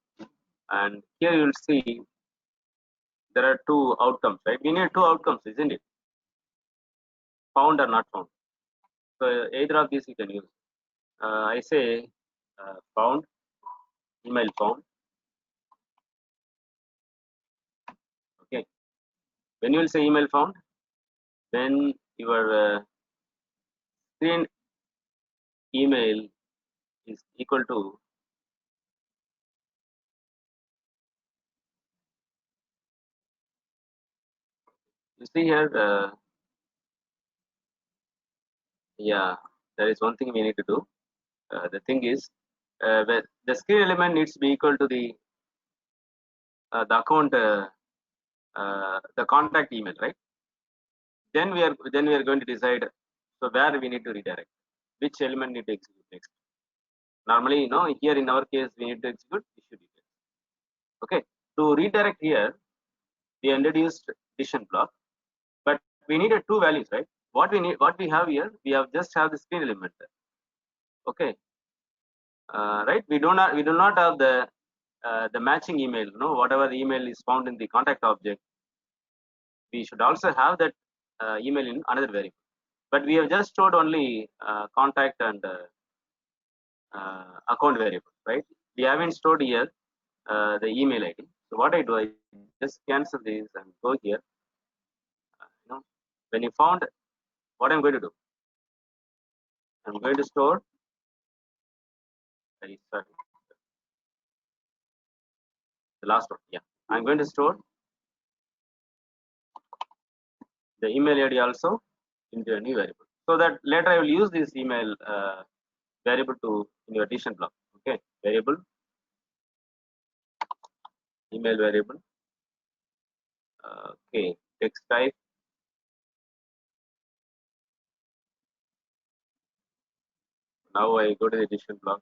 And here you will see there are two outcomes, right? We need two outcomes, isn't it? Found or not found. So either of these you can use. I say found, email found. Okay. When you will say email found, then your screen email is equal to you see here. Yeah, there is one thing we need to do. The thing is, the screen element needs to be equal to the account, the contact email, right? Then we are going to decide. So where we need to redirect, which element need to execute next. Normally, here in our case, we need to execute issue details. Okay, to redirect here, we introduced decision block, but we needed two values, right? What we have here, we have just have the screen element. Okay, right? We do not have the matching email. Whatever the email is found in the contact object, we should also have that email in another variable. But we have just stored only contact and account variable, right? We haven't stored here the email ID. So what I do, I just cancel this and go here. When you found, what I'm going to do, I'm going to store. Sorry, the last one. Yeah, I'm going to store the email ID also into a new variable, so that later I will use this email variable to in your addition block. Okay, variable, email variable. Okay, text type. Now I go to the addition block.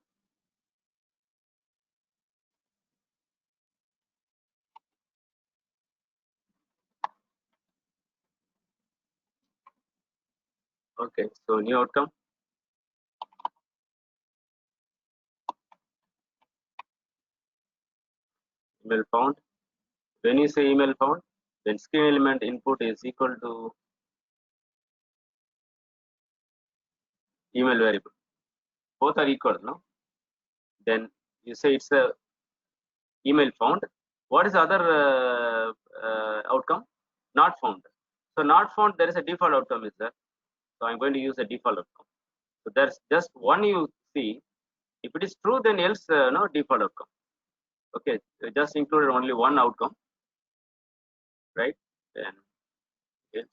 Okay, so new outcome. Email found. When you say email found, then screen element input is equal to email variable. Both are equal, no? Then you say it's a email found. What is the other outcome? Not found. So not found, there is a default outcome is there. So I'm going to use a default outcome. So there's just one you see. If it is true, then else no default outcome. Okay, so just included only one outcome, right? Then yes.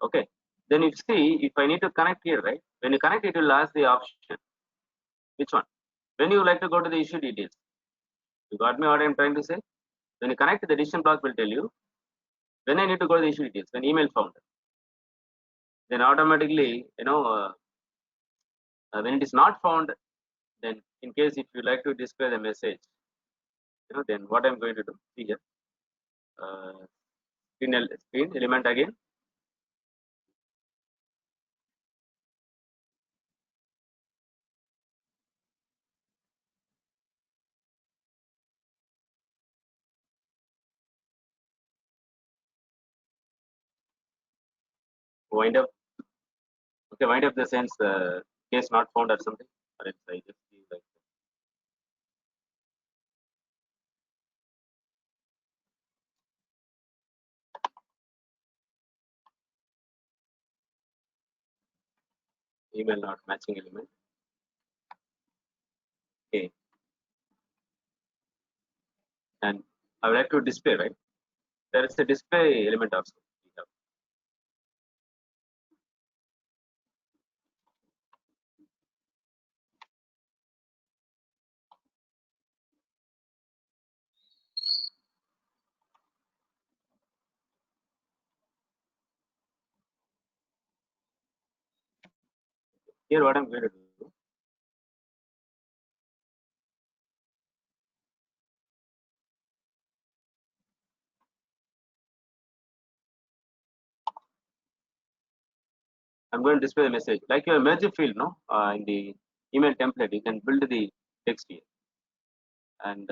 Okay. Then you see, if I need to connect here, right? When you connect, it will ask the option. Which one? When you like to go to the issue details. You got me what I'm trying to say? When you connect, the decision block will tell you when I need to go to the issue details. When email found, then automatically, when it is not found, then in case if you like to display the message, then what I'm going to do, see here, screen element again. Wind up. Okay, wind up the sense case not found or something. Or else I just see like email not matching element. Okay, and I would like to display, right? There is a display element also. Here, what I'm going to do, I'm going to display the message like your merge field, no? In the email template, you can build the text here, and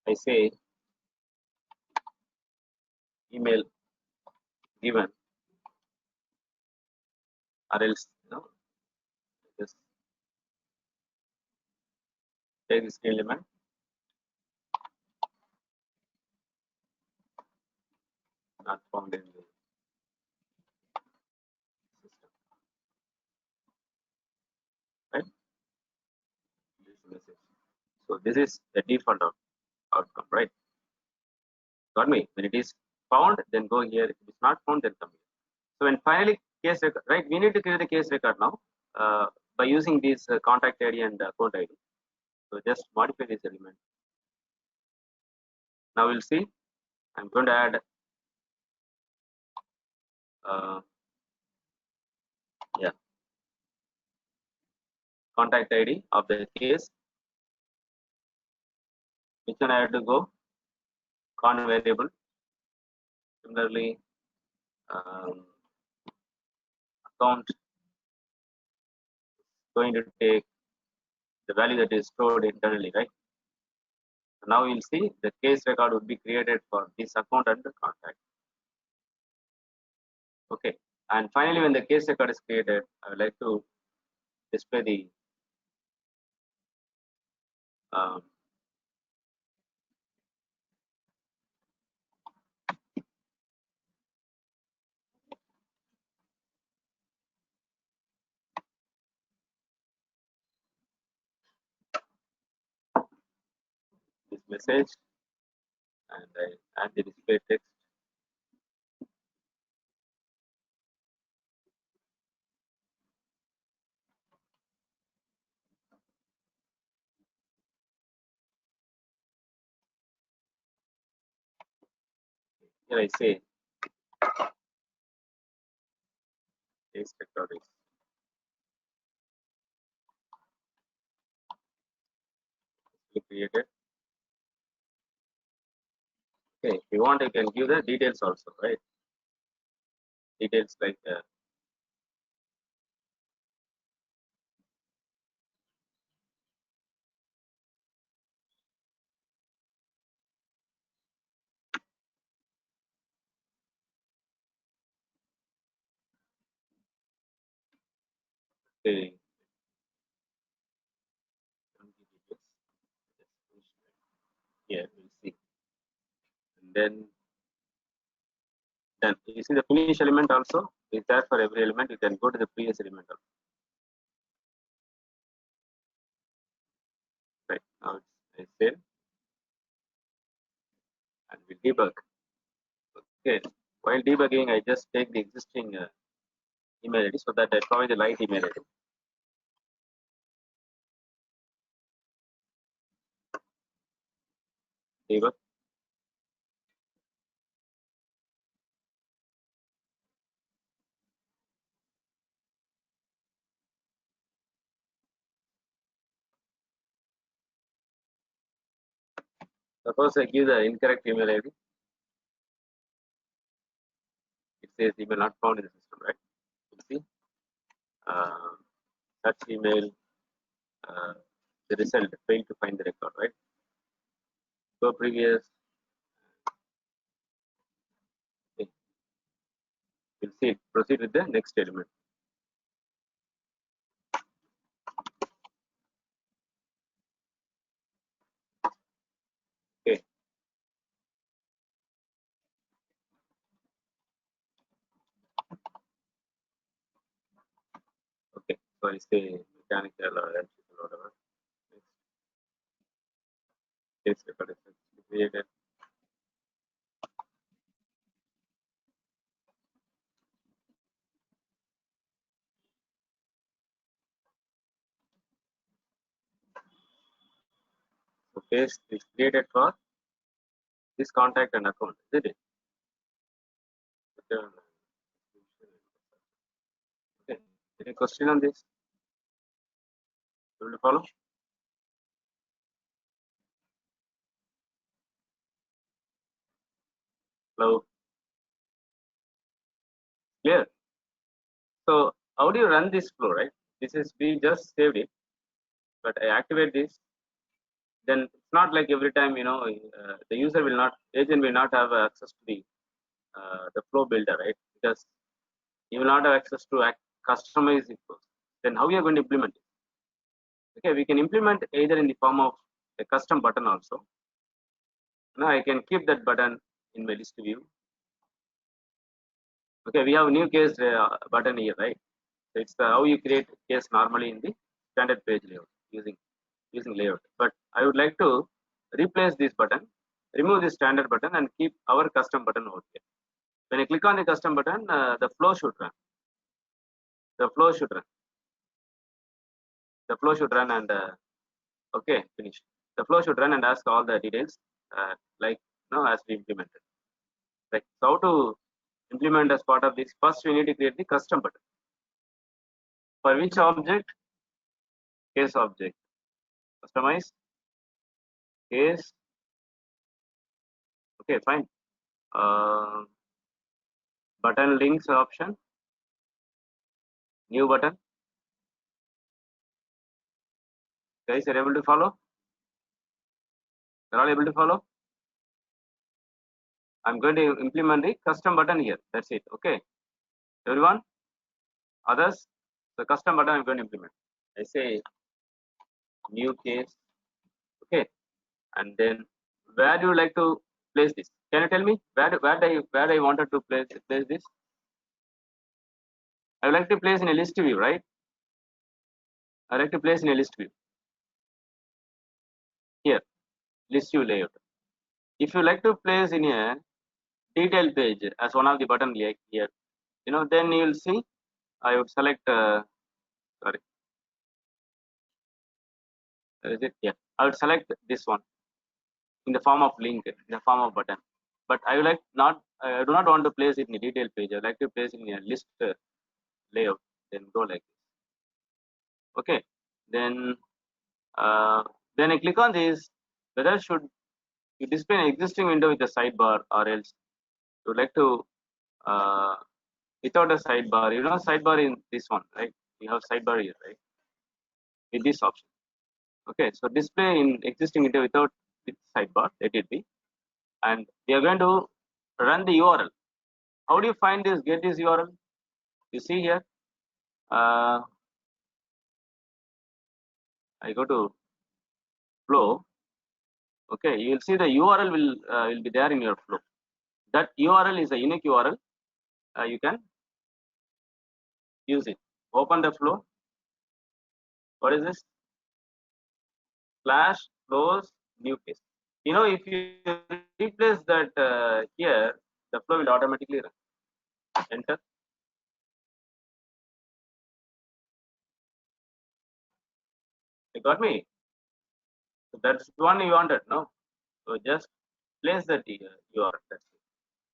I say email given, or else just take this element, not found in the system, right? This message. So this is the default outcome, right? Got me? When it is found, then go here. If it is not found, then come here. So when finally case record, right? We need to create a case record now by using this contact ID and account ID. So just modify this element. Now we'll see. I'm going to add yeah, contact ID of the case. Which one I have to go? Con variable. Similarly, account going to take the value that is stored internally, right? So now you'll see the case record would be created for this account and the contact. Okay, and finally, when the case record is created, I would like to display the um, this message, and I add the display text. Here I say case record is created. Okay, if you want, you can give the details also, right? Details like say here we'll see, and then you see the finish element also is there for every element. You can go to the previous element also. Right now it's save and we debug. Okay, while debugging, I just take the existing email ID so that I provide the right email ID. Debug. Suppose I give the incorrect email ID. It says email not found in the system, right? You see, search email, the result failed to find the record, right? So previous, okay. We'll see it. Proceed with the next element. Okay. Okay. So I say mechanical or electrical or whatever. Case record is created. So case is created for this contact and account, isn't it? Okay. Any question on this? Will you follow? Hello. Clear. So how do you run this flow, right? This is we just saved it, but I activate this. Then it's not like every time the user will not agent will not have access to the the flow builder, right? Because you will not have access to customize it. Then how you are going to implement it? Okay, we can implement either in the form of a custom button also. Now I can keep that button in my list view. Okay, we have a new case button here, right? So it's how you create case normally in the standard page layout using layout. But I would like to replace this button, remove the standard button, and keep our custom button over here. When I click on the custom button, the flow should run. The flow should run. The flow should run and okay, finish. The flow should run and ask all the details like as we implemented. Right. So how to implement as part of this? First, we need to create the custom button. For which object? Case object. Customize case. Okay, fine. Button links option. New button. Guys, are able to follow? Are all able to follow? I'm going to implement the custom button here. That's it. Okay. Everyone? Others? The custom button I'm going to implement. I say new case. Okay. And then where do you like to place this? Can you tell me where I wanted to place this? I would like to place in a list view, right? I like to place in a list view. Here, list view layout. If you like to place in a detail page as one of the button here, then you will see. I would select. Sorry, where is it? Yeah, I would select this one in the form of link, in the form of button. But I would like not. I do not want to place it in a detail page. I would like to place it in a list layout. Then go like this. Okay. Then I click on this. Whether should you display an existing window with a sidebar, or else you would like to without a sidebar. Sidebar in this one, right? You have sidebar here, right? With this option. Okay, so display in existing window without with sidebar, let it be. And we are going to run the URL. How do you find this? Get this URL. You see here. I go to flow. Okay, you will see the URL will be there in your flow. That URL is a unique URL. You can use it. Open the flow. What is this? Slash flows new case. If you replace that here, the flow will automatically run. Enter. You got me? So that's one you wanted, no? So just place that URL. That's it.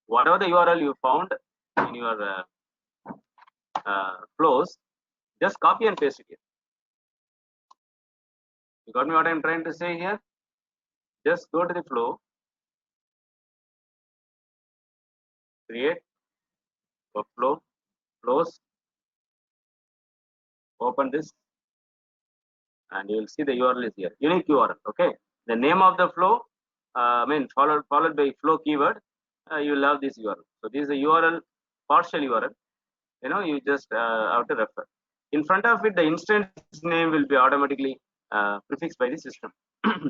Whatever the URL you found in your flows, just copy and paste it here. You got me what I'm trying to say here? Just go to the flow, create workflow, flows, open this, and you will see the URL is here. Unique URL. Okay. The name of the flow, followed by flow keyword, you will have this URL. So this is a URL, partial URL. You just have to refer. In front of it, the instance name will be automatically prefixed by the system.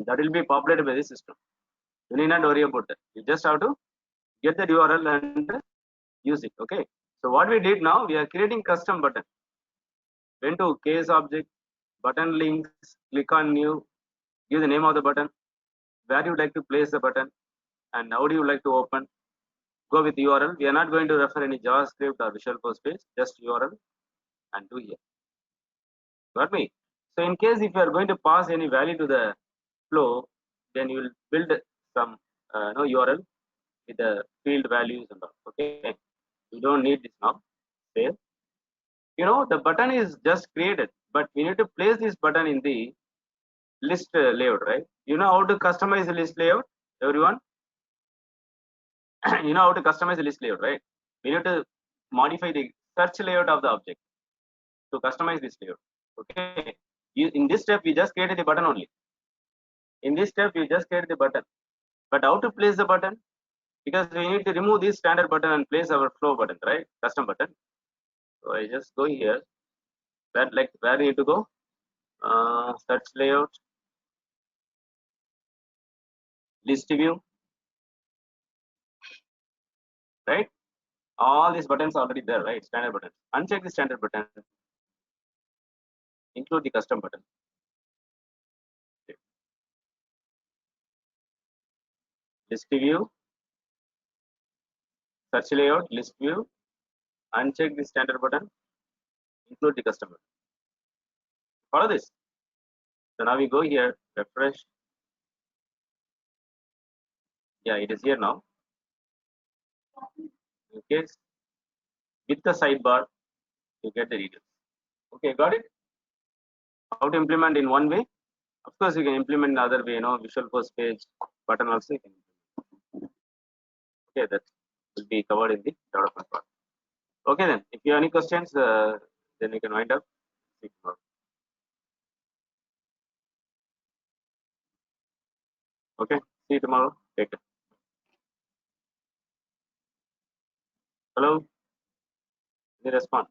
That will be populated by the system. You need not worry about that. You just have to get the URL and use it. Okay. So what we did now, we are creating custom button. Went to case object, button links, click on new, give the name of the button, where you would like to place the button, and how do you like to open. Go with URL. We are not going to refer any JavaScript or Visual Force page, just URL and do here. Got me? So in case if you are going to pass any value to the flow, then you will build some URL with the field values and all. Okay, you don't need this now. Save. The button is just created, but we need to place this button in the list layout, right? You know how to customize the list layout, everyone? You know how to customize the list layout, right? We need to modify the search layout of the object to customize this layout. Okay, in this step we just created the button only. In this step we just created the button, but how to place the button? because we need to remove this standard button and place our flow button, right? Custom button. So I just go here. That like where you need to go? Search layout, list view, right? All these buttons are already there, right? Standard buttons. Uncheck the standard button. Include the custom button. Okay. List view, search layout, list view. Uncheck the standard button. Include the custom button. Follow this. So now we go here, refresh. Yeah, it is here now. Okay, with the sidebar, you get the details. Okay, got it? How to implement in one way? Of course, you can implement in other way, Visual Force page button also you can. Okay, that will be covered in the development part. Okay, then, if you have any questions, then you can wind up. Okay, see you tomorrow. Take care. Hello, any response?